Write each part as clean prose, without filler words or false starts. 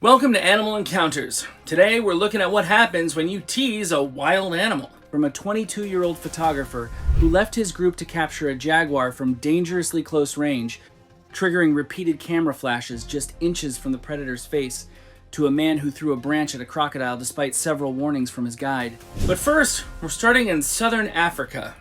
Welcome to Animal Encounters. Today we're looking at what happens when you tease a wild animal. From a 22-year-old photographer who left his group to capture a jaguar from dangerously close range, triggering repeated camera flashes just inches from the predator's face, to a man who threw a branch at a crocodile despite several warnings from his guide. But first, we're starting in southern Africa,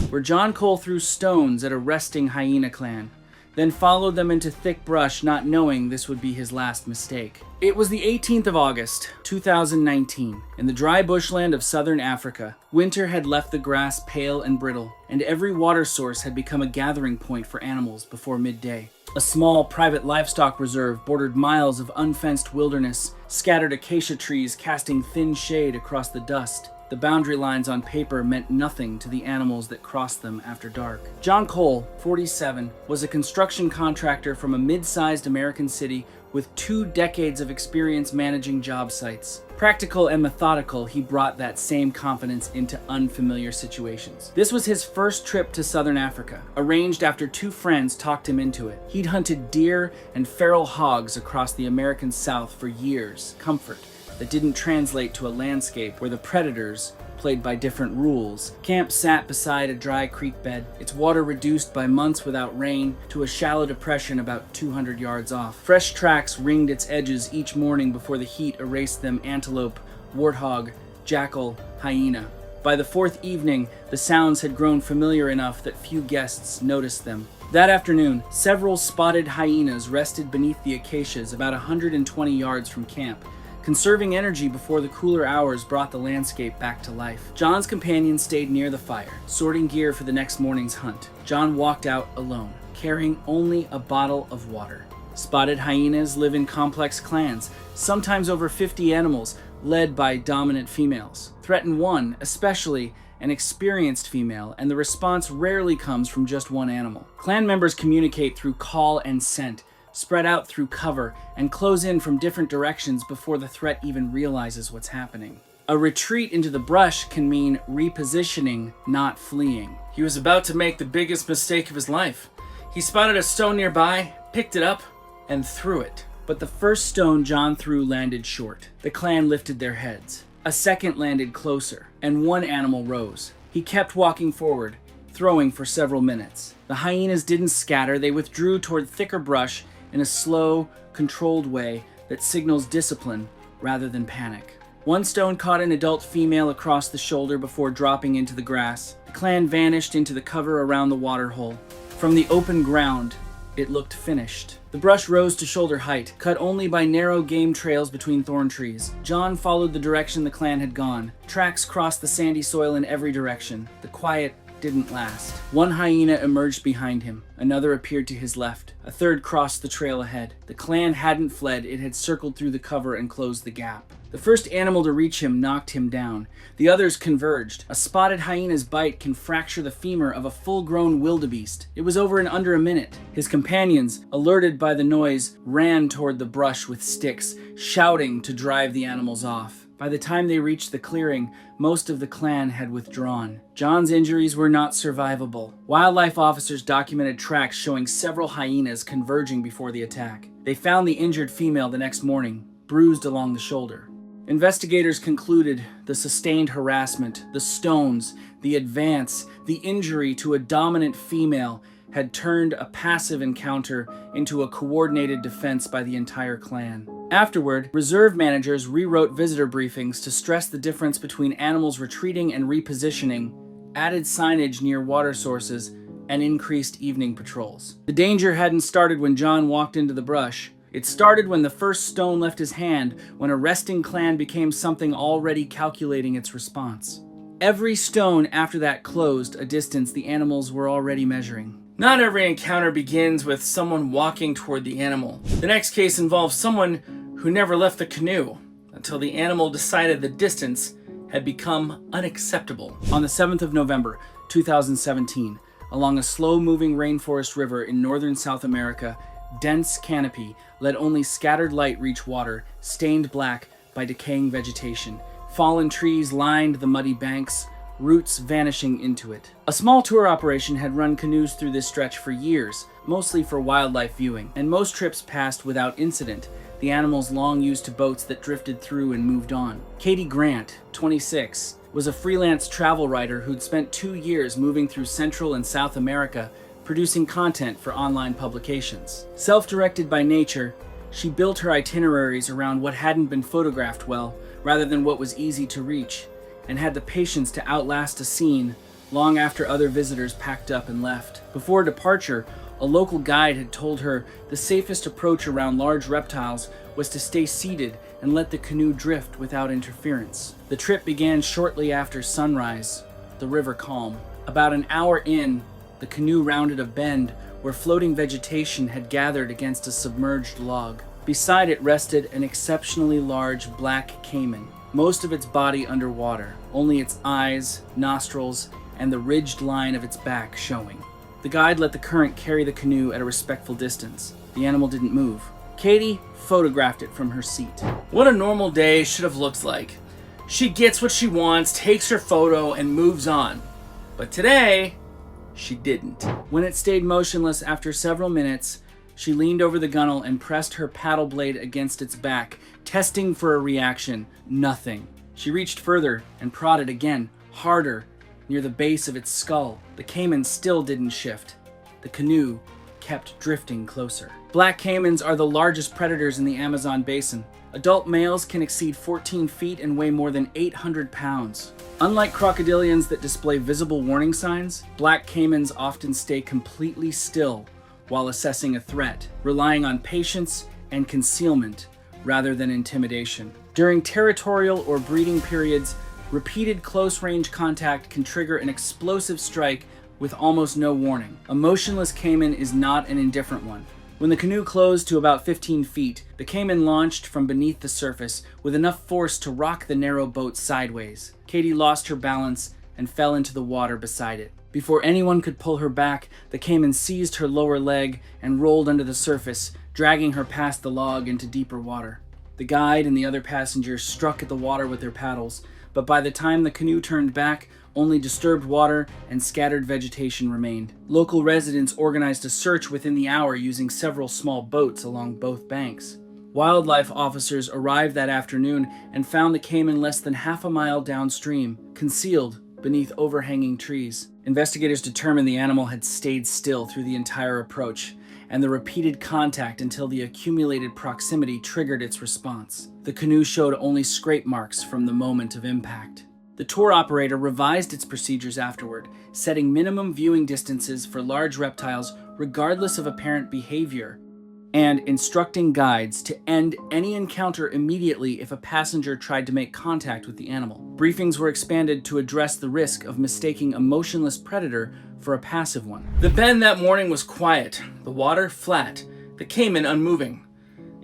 where John Cole threw stones at a resting hyena clan, then followed them into thick brush, not knowing this would be his last mistake. It was the 18th of August, 2019, in the dry bushland of southern Africa. Winter had left the grass pale and brittle, and every water source had become a gathering point for animals before midday. A small private livestock reserve bordered miles of unfenced wilderness, scattered acacia trees casting thin shade across the dust. The boundary lines on paper meant nothing to the animals that crossed them after dark. John Cole, 47, was a construction contractor from a mid-sized American city with 2 decades of experience managing job sites. Practical and methodical, he brought that same confidence into unfamiliar situations. This was his first trip to southern Africa, arranged after 2 friends talked him into it. He'd hunted deer and feral hogs across the American South for years, comfort that didn't translate to a landscape where the predators played by different rules. Camp sat beside a dry creek bed, its water reduced by months without rain to a shallow depression about 200 yards off. Fresh tracks ringed its edges each morning before the heat erased them antelope, warthog, jackal, hyena. By the 4th evening, the sounds had grown familiar enough that few guests noticed them. That afternoon, several spotted hyenas rested beneath the acacias about 120 yards from camp, conserving energy before the cooler hours brought the landscape back to life. John's companion stayed near the fire, sorting gear for the next morning's hunt. John walked out alone, carrying only a bottle of water. Spotted hyenas live in complex clans, sometimes over 50 animals, led by dominant females. Threaten one, especially an experienced female, and the response rarely comes from just one animal. Clan members communicate through call and scent, spread out through cover, and close in from different directions before the threat even realizes what's happening. A retreat into the brush can mean repositioning, not fleeing. He was about to make the biggest mistake of his life. He spotted a stone nearby, picked it up, and threw it. But the first stone John threw landed short. The clan lifted their heads. A second landed closer, and one animal rose. He kept walking forward, throwing for several minutes. The hyenas didn't scatter, they withdrew toward thicker brush in a slow, controlled way that signals discipline rather than panic. One stone caught an adult female across the shoulder before dropping into the grass. The clan vanished into the cover around the waterhole. From the open ground, it looked finished. The brush rose to shoulder height, cut only by narrow game trails between thorn trees. John followed the direction the clan had gone. Tracks crossed the sandy soil in every direction. The quiet didn't last. One hyena emerged behind him. Another appeared to his left. A third crossed the trail ahead. The clan hadn't fled. It had circled through the cover and closed the gap. The first animal to reach him knocked him down. The others converged. A spotted hyena's bite can fracture the femur of a full-grown wildebeest. It was over in under a minute. His companions, alerted by the noise, ran toward the brush with sticks, shouting to drive the animals off. By the time they reached the clearing, most of the clan had withdrawn. John's injuries were not survivable. Wildlife officers documented tracks showing several hyenas converging before the attack. They found the injured female the next morning, bruised along the shoulder. Investigators concluded the sustained harassment, the stones, the advance, the injury to a dominant female had turned a passive encounter into a coordinated defense by the entire clan. Afterward, reserve managers rewrote visitor briefings to stress the difference between animals retreating and repositioning, added signage near water sources, and increased evening patrols. The danger hadn't started when John walked into the brush. It started when the first stone left his hand, when a resting clan became something already calculating its response. Every stone after that closed a distance the animals were already measuring. Not every encounter begins with someone walking toward the animal. The next case involves someone who never left the canoe until the animal decided the distance had become unacceptable. On the 7th of November, 2017, along a slow-moving rainforest river in northern South America, dense canopy let only scattered light reach water, stained black by decaying vegetation. Fallen trees lined the muddy banks, roots vanishing into it. A small tour operation had run canoes through this stretch for years, mostly for wildlife viewing, and most trips passed without incident. the animals long used to boats that drifted through and moved on. Katie Grant, 26, was a freelance travel writer who'd spent 2 years moving through Central and South America, producing content for online publications. Self-directed by nature, she built her itineraries around what hadn't been photographed well, rather than what was easy to reach, and had the patience to outlast a scene long after other visitors packed up and left. Before departure, a local guide had told her the safest approach around large reptiles was to stay seated and let the canoe drift without interference. The trip began shortly after sunrise, the river calm. About an hour in, the canoe rounded a bend where floating vegetation had gathered against a submerged log. Beside it rested an exceptionally large black cayman, most of its body underwater, only its eyes, nostrils, and the ridged line of its back showing. The guide let the current carry the canoe at a respectful distance. The animal didn't move. Katie photographed it from her seat. What a normal day should have looked like. She gets what she wants, takes her photo, and moves on. But today, she didn't. When it stayed motionless after several minutes, she leaned over the gunnel and pressed her paddle blade against its back, testing for a reaction. Nothing. She reached further and prodded again, harder, near the base of its skull. The cayman still didn't shift. The canoe kept drifting closer. Black caymans are the largest predators in the Amazon basin. Adult males can exceed 14 feet and weigh more than 800 pounds. Unlike crocodilians that display visible warning signs, black caymans often stay completely still while assessing a threat, relying on patience and concealment rather than intimidation. During territorial or breeding periods, repeated close-range contact can trigger an explosive strike with almost no warning. A motionless cayman is not an indifferent one. When the canoe closed to about 15 feet, the cayman launched from beneath the surface with enough force to rock the narrow boat sideways. Katie lost her balance and fell into the water beside it. Before anyone could pull her back, the cayman seized her lower leg and rolled under the surface, dragging her past the log into deeper water. The guide and the other passengers struck at the water with their paddles, but by the time the canoe turned back, only disturbed water and scattered vegetation remained. Local residents organized a search within the hour using several small boats along both banks. Wildlife officers arrived that afternoon and found the cayman less than half a mile downstream, concealed beneath overhanging trees. Investigators determined the animal had stayed still through the entire approach, and the repeated contact until the accumulated proximity triggered its response. The canoe showed only scrape marks from the moment of impact. The tour operator revised its procedures afterward, setting minimum viewing distances for large reptiles regardless of apparent behavior, and instructing guides to end any encounter immediately if a passenger tried to make contact with the animal. Briefings were expanded to address the risk of mistaking a motionless predator for a passive one. The bend that morning was quiet, the water flat, the cayman unmoving.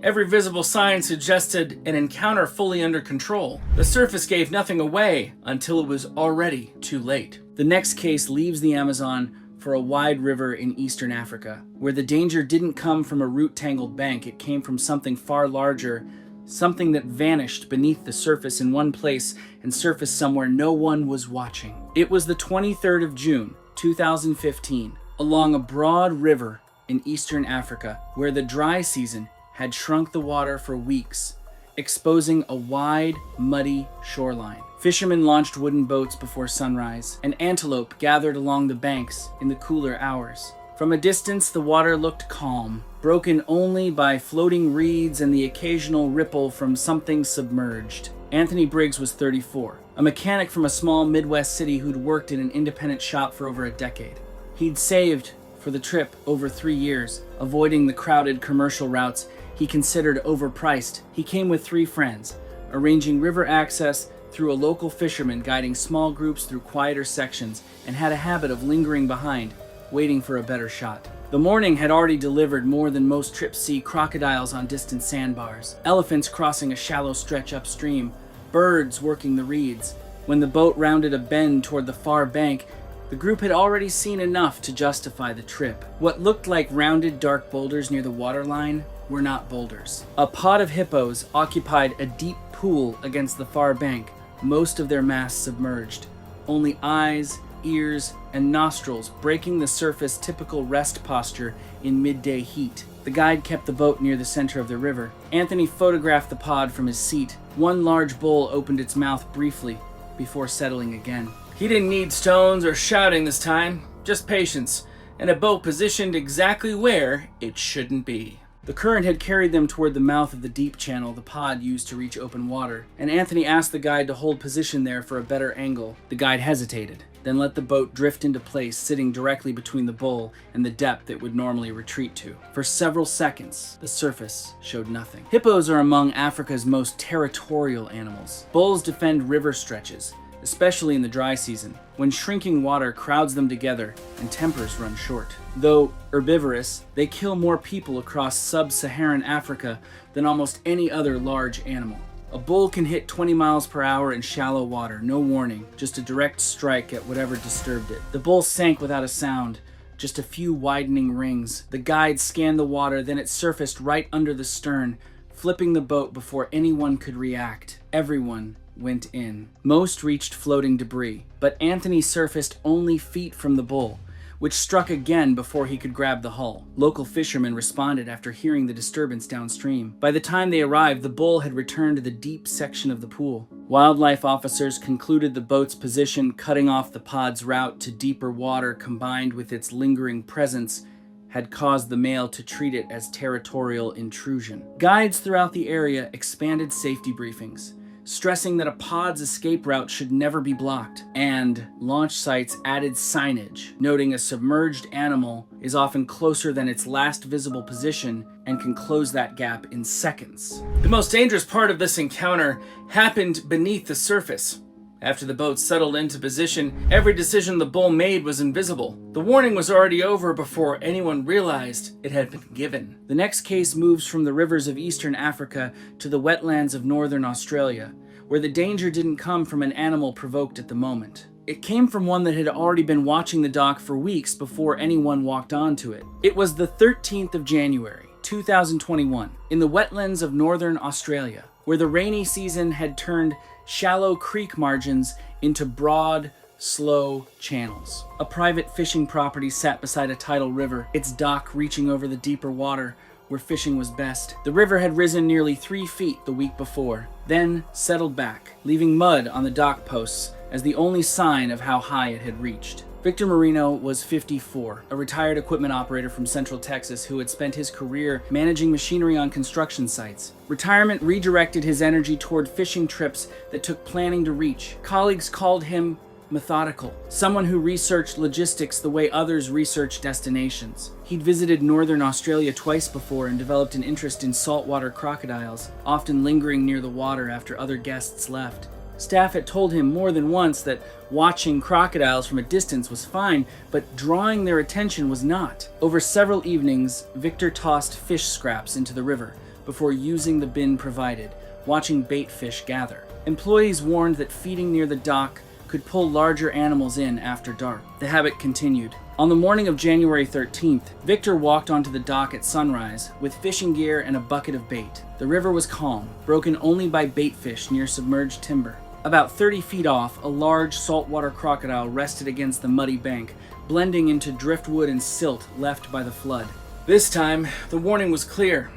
Every visible sign suggested an encounter fully under control. The surface gave nothing away until it was already too late. The next case leaves the Amazon for a wide river in eastern Africa, where the danger didn't come from a root-tangled bank. It came from something far larger, something that vanished beneath the surface in one place and surfaced somewhere no one was watching. It was the 23rd of June, 2015, along a broad river in eastern Africa, where the dry season had shrunk the water for weeks, exposing a wide, muddy shoreline. Fishermen launched wooden boats before sunrise, and antelope gathered along the banks in the cooler hours. From a distance, the water looked calm, broken only by floating reeds and the occasional ripple from something submerged. Anthony Briggs was 34, a mechanic from a small Midwest city who'd worked in an independent shop for over a decade. He'd saved for the trip over 3 years, avoiding the crowded commercial routes he considered overpriced. He came with 3 friends, arranging river access through a local fisherman guiding small groups through quieter sections, and had a habit of lingering behind, waiting for a better shot. The morning had already delivered more than most trips see: crocodiles on distant sandbars, elephants crossing a shallow stretch upstream, birds working the reeds. When the boat rounded a bend toward the far bank, the group had already seen enough to justify the trip. What looked like rounded dark boulders near the waterline were not boulders. A pod of hippos occupied a deep pool against the far bank, most of their mass submerged, only eyes, ears, and nostrils breaking the surface typical rest posture in midday heat. The guide kept the boat near the center of the river. Anthony photographed the pod from his seat. One large bull opened its mouth briefly before settling again. He didn't need stones or shouting this time, just patience, and a boat positioned exactly where it shouldn't be. The current had carried them toward the mouth of the deep channel the pod used to reach open water, and Anthony asked the guide to hold position there for a better angle. The guide hesitated, then let the boat drift into place, sitting directly between the bull and the depth it would normally retreat to. For several seconds, the surface showed nothing. Hippos are among Africa's most territorial animals. Bulls defend river stretches, especially in the dry season, when shrinking water crowds them together and tempers run short. Though herbivorous, they kill more people across sub-Saharan Africa than almost any other large animal. A bull can hit 20 miles per hour in shallow water, no warning, just a direct strike at whatever disturbed it. The bull sank without a sound, just a few widening rings. The guide scanned the water, then it surfaced right under the stern, flipping the boat before anyone could react. Everyone went in. Most reached floating debris, but Anthony surfaced only feet from the bull, which struck again before he could grab the hull. Local fishermen responded after hearing the disturbance downstream. By the time they arrived, the bull had returned to the deep section of the pool. Wildlife officers concluded the boat's position, cutting off the pod's route to deeper water, combined with its lingering presence, had caused the male to treat it as territorial intrusion. Guides throughout the area expanded safety briefings, stressing that a pod's escape route should never be blocked, and launch sites added signage, noting a submerged animal is often closer than its last visible position and can close that gap in seconds. The most dangerous part of this encounter happened beneath the surface. After the boat settled into position, every decision the bull made was invisible. The warning was already over before anyone realized it had been given. The next case moves from the rivers of eastern Africa to the wetlands of northern Australia, where the danger didn't come from an animal provoked at the moment. It came from one that had already been watching the dock for weeks before anyone walked onto it. It was the 13th of January, 2021, in the wetlands of northern Australia, where the rainy season had turned shallow creek margins into broad, slow channels. A private fishing property sat beside a tidal river, its dock reaching over the deeper water where fishing was best. The river had risen nearly 3 feet the week before, then settled back, leaving mud on the dock posts as the only sign of how high it had reached. Victor Marino was 54, a retired equipment operator from Central Texas who had spent his career managing machinery on construction sites. Retirement redirected his energy toward fishing trips that took planning to reach. Colleagues called him methodical, someone who researched logistics the way others research destinations. He'd visited northern Australia twice before and developed an interest in saltwater crocodiles, often lingering near the water after other guests left. Staff had told him more than once that watching crocodiles from a distance was fine, but drawing their attention was not. Over several evenings, Victor tossed fish scraps into the river before using the bin provided, watching bait fish gather. Employees warned that feeding near the dock could pull larger animals in after dark. The habit continued. On the morning of January 13th, Victor walked onto the dock at sunrise with fishing gear and a bucket of bait. The river was calm, broken only by bait fish near submerged timber. About 30 feet off, a large saltwater crocodile rested against the muddy bank, blending into driftwood and silt left by the flood. This time, the warning was clear.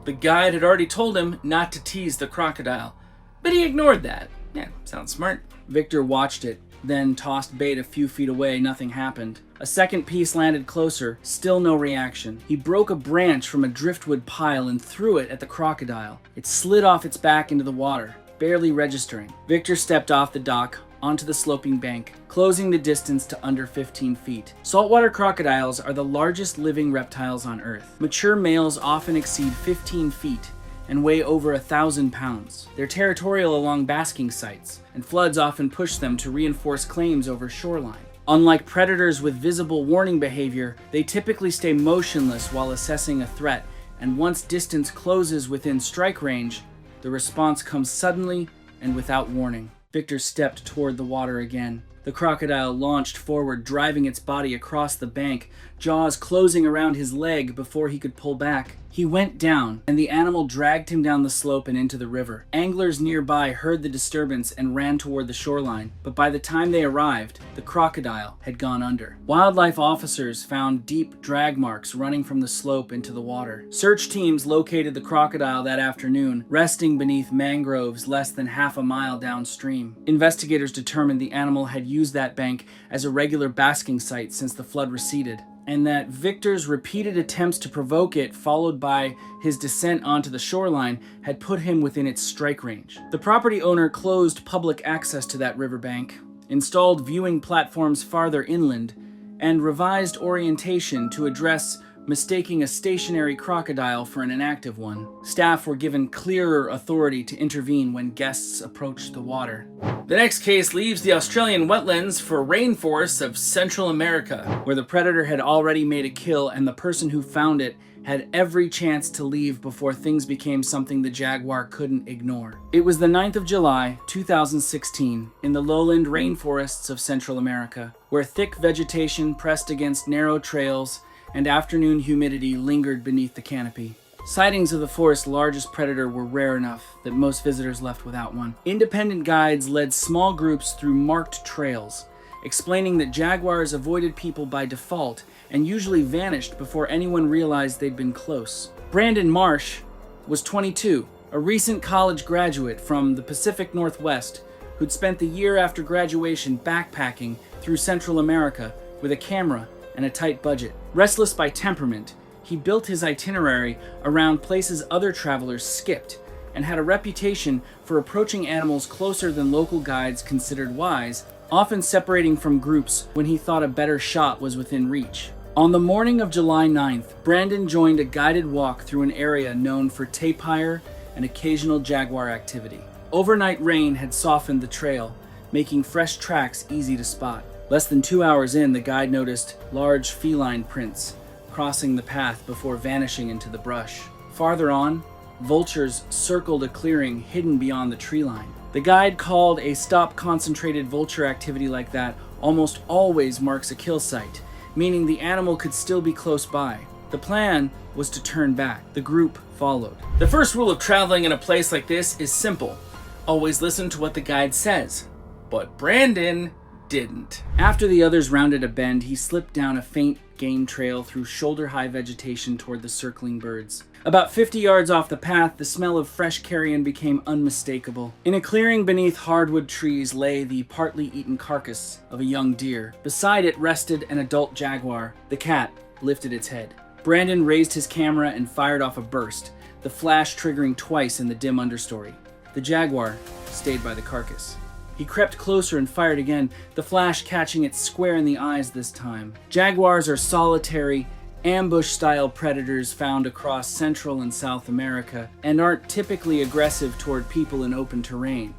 The guide had already told him not to tease the crocodile, but he ignored that. Yeah, sounds smart. Victor watched it, then tossed bait a few feet away. Nothing happened. A second piece landed closer, still no reaction. He broke a branch from a driftwood pile and threw it at the crocodile. It slid off its back into the water, barely registering. Victor stepped off the dock, onto the sloping bank, closing the distance to under 15 feet. Saltwater crocodiles are the largest living reptiles on Earth. Mature males often exceed 15 feet and weigh over 1,000 pounds. They're territorial along basking sites, and floods often push them to reinforce claims over shoreline. Unlike predators with visible warning behavior, they typically stay motionless while assessing a threat, and once distance closes within strike range, the response comes suddenly and without warning. Victor stepped toward the water again, The crocodile launched forward, driving its body across the bank, jaws closing around his leg before he could pull back. He went down, and the animal dragged him down the slope and into the river. Anglers nearby heard the disturbance and ran toward the shoreline, but by the time they arrived, the crocodile had gone under. Wildlife officers found deep drag marks running from the slope into the water. Search teams located the crocodile that afternoon, resting beneath mangroves less than half a mile downstream. Investigators determined the animal had used that bank as a regular basking site since the flood receded, and that Victor's repeated attempts to provoke it, followed by his descent onto the shoreline, had put him within its strike range. The property owner closed public access to that riverbank, installed viewing platforms farther inland, and revised orientation to address mistaking a stationary crocodile for an inactive one. Staff were given clearer authority to intervene when guests approached the water. The next case leaves the Australian wetlands for rainforests of Central America, where the predator had already made a kill and the person who found it had every chance to leave before things became something the jaguar couldn't ignore. It was the 9th of July, 2016, in the lowland rainforests of Central America, where thick vegetation pressed against narrow trails and afternoon humidity lingered beneath the canopy. Sightings of the forest's largest predator were rare enough that most visitors left without one. Independent guides led small groups through marked trails, explaining that jaguars avoided people by default and usually vanished before anyone realized they'd been close. Brandon Marsh was 22, a recent college graduate from the Pacific Northwest who'd spent the year after graduation backpacking through Central America with a camera and a tight budget. Restless by temperament, he built his itinerary around places other travelers skipped and had a reputation for approaching animals closer than local guides considered wise, often separating from groups when he thought a better shot was within reach. On the morning of July 9th, Brandon joined a guided walk through an area known for tapir and occasional jaguar activity. Overnight rain had softened the trail, making fresh tracks easy to spot. Less than 2 hours in, the guide noticed large feline prints crossing the path before vanishing into the brush. Farther on, vultures circled a clearing hidden beyond the tree line. The guide called a stop-concentrated vulture activity like that almost always marks a kill site, meaning the animal could still be close by. The plan was to turn back. The group followed. The first rule of traveling in a place like this is simple. Always listen to what the guide says. But Brandon didn't. After the others rounded a bend, he slipped down a faint game trail through shoulder-high vegetation toward the circling birds. About 50 yards off the path, the smell of fresh carrion became unmistakable. In a clearing beneath hardwood trees lay the partly eaten carcass of a young deer. Beside it rested an adult jaguar. The cat lifted its head. Brandon raised his camera and fired off a burst, the flash triggering twice in the dim understory. The jaguar stayed by the carcass. He crept closer and fired again, the flash catching it square in the eyes this time. Jaguars are solitary, ambush-style predators found across Central and South America and aren't typically aggressive toward people in open terrain.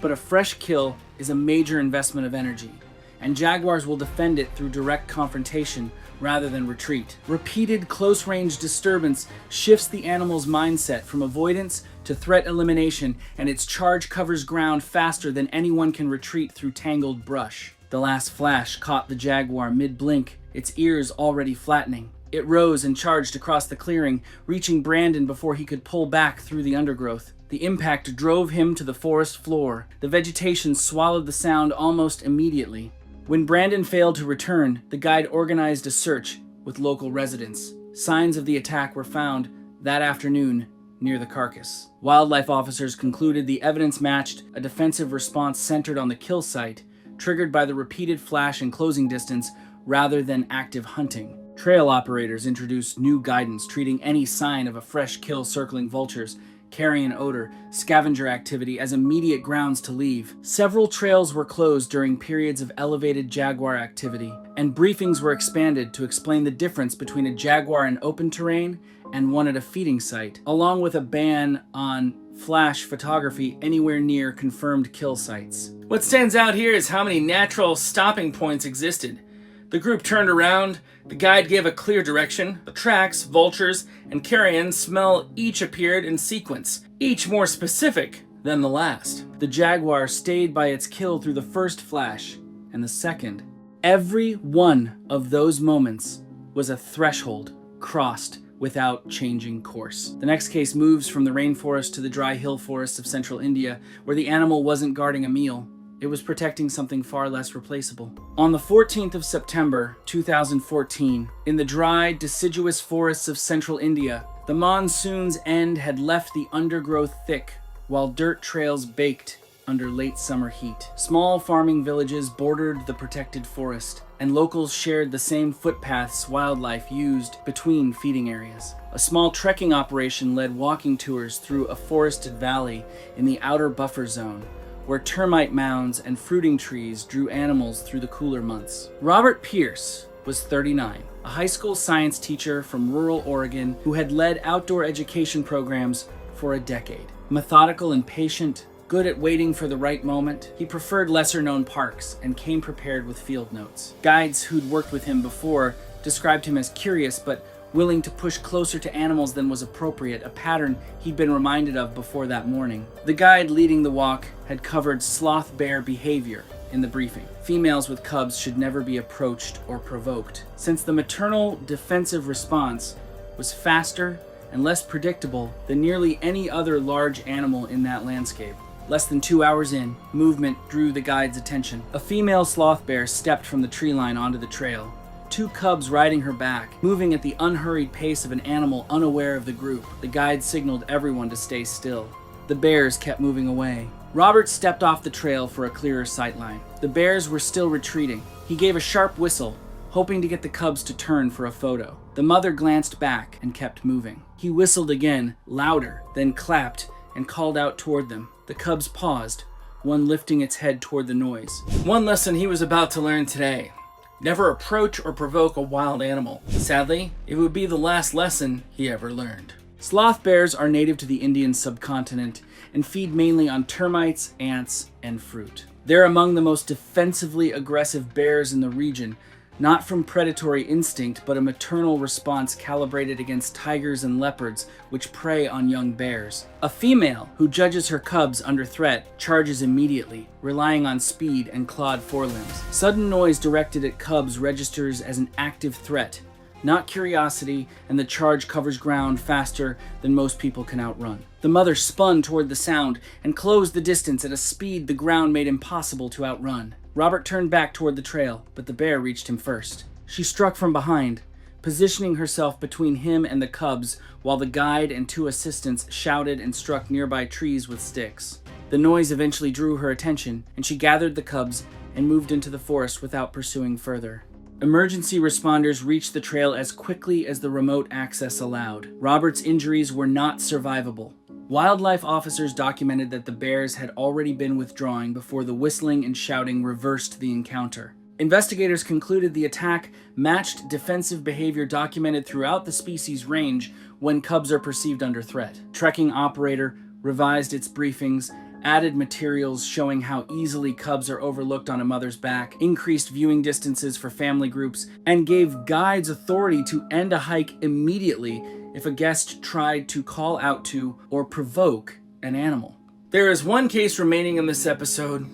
But a fresh kill is a major investment of energy, and jaguars will defend it through direct confrontation rather than retreat. Repeated close-range disturbance shifts the animal's mindset from avoidance to threat elimination, and its charge covers ground faster than anyone can retreat through tangled brush. The last flash caught the jaguar mid-blink, its ears already flattening. It rose and charged across the clearing, reaching Brandon before he could pull back through the undergrowth. The impact drove him to the forest floor. The vegetation swallowed the sound almost immediately. When Brandon failed to return, the guide organized a search with local residents. Signs of the attack were found that afternoon near the carcass. Wildlife officers concluded the evidence matched a defensive response centered on the kill site, triggered by the repeated flash and closing distance rather than active hunting. Trail operators introduced new guidance treating any sign of a fresh kill circling vultures, carrion odor, scavenger activity as immediate grounds to leave. Several trails were closed during periods of elevated jaguar activity, and briefings were expanded to explain the difference between a jaguar in open terrain and one at a feeding site, along with a ban on flash photography anywhere near confirmed kill sites. What stands out here is how many natural stopping points existed. The group turned around, the guide gave a clear direction, the tracks, vultures, and carrion smell each appeared in sequence, each more specific than the last. The jaguar stayed by its kill through the first flash, and the second. Every one of those moments was a threshold crossed without changing course. The next case moves from the rainforest to the dry hill forests of central India, where the animal wasn't guarding a meal. It was protecting something far less replaceable. On the 14th of September, 2014, in the dry, deciduous forests of central India, the monsoon's end had left the undergrowth thick, while dirt trails baked under late summer heat. Small farming villages bordered the protected forest, and locals shared the same footpaths wildlife used between feeding areas. A small trekking operation led walking tours through a forested valley in the outer buffer zone, where termite mounds and fruiting trees drew animals through the cooler months. Robert Pierce was 39, a high school science teacher from rural Oregon who had led outdoor education programs for a decade. Methodical and patient, good at waiting for the right moment, he preferred lesser-known parks and came prepared with field notes. Guides who'd worked with him before described him as curious but willing to push closer to animals than was appropriate, a pattern he'd been reminded of before that morning. The guide leading the walk had covered sloth bear behavior in the briefing. Females with cubs should never be approached or provoked, since the maternal defensive response was faster and less predictable than nearly any other large animal in that landscape. Less than 2 hours in, movement drew the guide's attention. A female sloth bear stepped from the tree line onto the trail, 2 cubs riding her back, moving at the unhurried pace of an animal unaware of the group. The guide signaled everyone to stay still. The bears kept moving away. Robert stepped off the trail for a clearer sightline. The bears were still retreating. He gave a sharp whistle, hoping to get the cubs to turn for a photo. The mother glanced back and kept moving. He whistled again, louder, then clapped and called out toward them. The cubs paused, one lifting its head toward the noise. One lesson he was about to learn today: never approach or provoke a wild animal. Sadly, it would be the last lesson he ever learned. Sloth bears are native to the Indian subcontinent and feed mainly on termites, ants, and fruit. They're among the most defensively aggressive bears in the region, not from predatory instinct, but a maternal response calibrated against tigers and leopards, which prey on young bears. A female who judges her cubs under threat charges immediately, relying on speed and clawed forelimbs. Sudden noise directed at cubs registers as an active threat, not curiosity, and the charge covers ground faster than most people can outrun. The mother spun toward the sound and closed the distance at a speed the ground made impossible to outrun. Robert turned back toward the trail, but the bear reached him first. She struck from behind, positioning herself between him and the cubs, while the guide and 2 assistants shouted and struck nearby trees with sticks. The noise eventually drew her attention, and she gathered the cubs and moved into the forest without pursuing further. Emergency responders reached the trail as quickly as the remote access allowed. Robert's injuries were not survivable. Wildlife officers documented that the bears had already been withdrawing before the whistling and shouting reversed the encounter. Investigators concluded the attack matched defensive behavior documented throughout the species' range when cubs are perceived under threat. Trekking operator revised its briefings, added materials showing how easily cubs are overlooked on a mother's back, increased viewing distances for family groups, and gave guides authority to end a hike immediately if a guest tried to call out to or provoke an animal. There is one case remaining in this episode.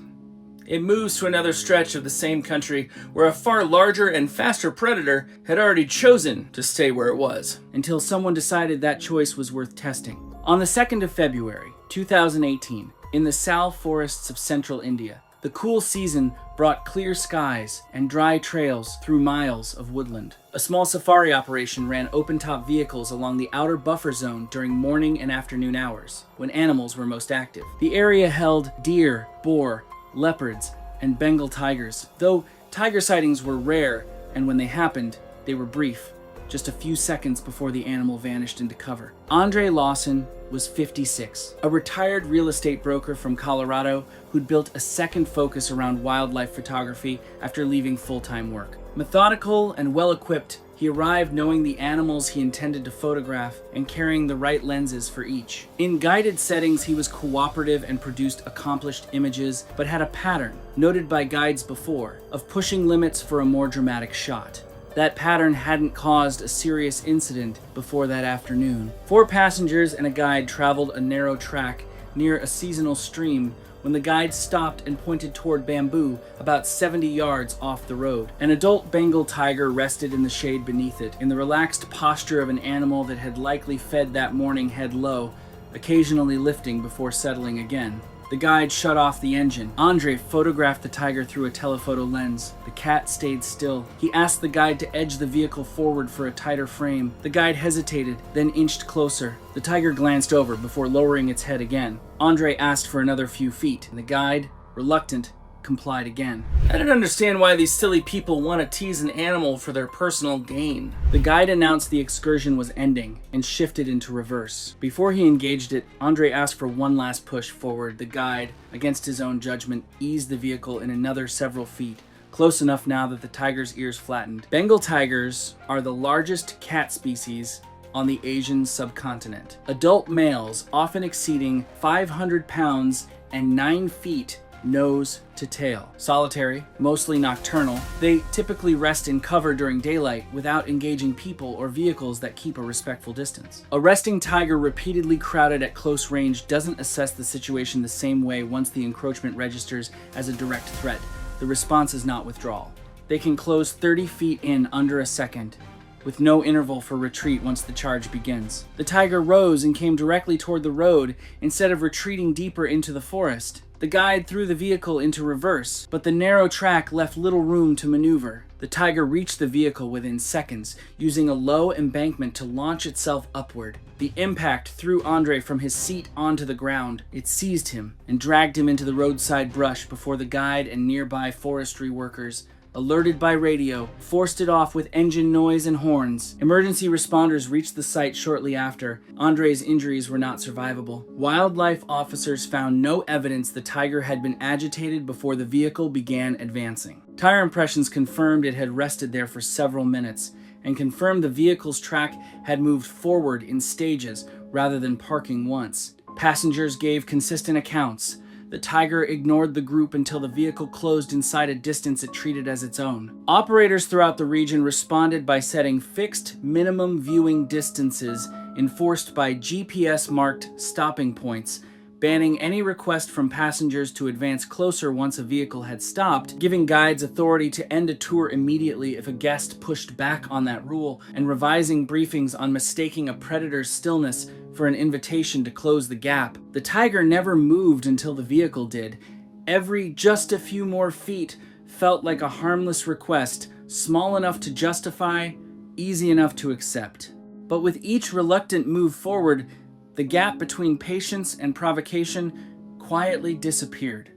It moves to another stretch of the same country where a far larger and faster predator had already chosen to stay where it was, until someone decided that choice was worth testing. On the 2nd of February, 2018, in the Sal forests of central India, the cool season brought clear skies and dry trails through miles of woodland. A small safari operation ran open-top vehicles along the outer buffer zone during morning and afternoon hours, when animals were most active. The area held deer, boar, leopards, and Bengal tigers, though tiger sightings were rare, and when they happened, they were brief, just a few seconds before the animal vanished into cover. Andre Lawson was 56, a retired real estate broker from Colorado who'd built a second focus around wildlife photography after leaving full-time work. Methodical and well-equipped, he arrived knowing the animals he intended to photograph and carrying the right lenses for each. In guided settings, he was cooperative and produced accomplished images, but had a pattern, noted by guides before, of pushing limits for a more dramatic shot. That pattern hadn't caused a serious incident before that afternoon. 4 passengers and a guide traveled a narrow track near a seasonal stream when the guide stopped and pointed toward bamboo about 70 yards off the road. An adult Bengal tiger rested in the shade beneath it, in the relaxed posture of an animal that had likely fed that morning head low, occasionally lifting before settling again. The guide shut off the engine. Andre photographed the tiger through a telephoto lens. The cat stayed still. He asked the guide to edge the vehicle forward for a tighter frame. The guide hesitated, then inched closer. The tiger glanced over before lowering its head again. Andre asked for another few feet, and the guide, reluctant, complied again. I don't understand why these silly people want to tease an animal for their personal gain. The guide announced the excursion was ending and shifted into reverse. Before he engaged it, Andre asked for one last push forward. The guide, against his own judgment, eased the vehicle in another several feet, close enough now that the tiger's ears flattened. Bengal tigers are the largest cat species on the Asian subcontinent. Adult males often exceeding 500 pounds and 9 feet nose to tail. Solitary, mostly nocturnal, they typically rest in cover during daylight without engaging people or vehicles that keep a respectful distance. A resting tiger repeatedly crowded at close range doesn't assess the situation the same way once the encroachment registers as a direct threat. The response is not withdrawal. They can close 30 feet in under a second, with no interval for retreat once the charge begins. The tiger rose and came directly toward the road instead of retreating deeper into the forest. The guide threw the vehicle into reverse, but the narrow track left little room to maneuver. The tiger reached the vehicle within seconds, using a low embankment to launch itself upward. The impact threw Andre from his seat onto the ground. It seized him and dragged him into the roadside brush before the guide and nearby forestry workers, alerted by radio, forced it off with engine noise and horns. Emergency responders reached the site shortly after. Andre's injuries were not survivable. Wildlife officers found no evidence the tiger had been agitated before the vehicle began advancing. Tire impressions confirmed it had rested there for several minutes, and confirmed the vehicle's track had moved forward in stages rather than parking once. Passengers gave consistent accounts. The tiger ignored the group until the vehicle closed inside a distance it treated as its own. Operators throughout the region responded by setting fixed minimum viewing distances enforced by GPS-marked stopping points, banning any request from passengers to advance closer once a vehicle had stopped, giving guides authority to end a tour immediately if a guest pushed back on that rule, and revising briefings on mistaking a predator's stillness for an invitation to close the gap. The tiger never moved until the vehicle did. Every just a few more feet felt like a harmless request, small enough to justify, easy enough to accept. But with each reluctant move forward, the gap between patience and provocation quietly disappeared.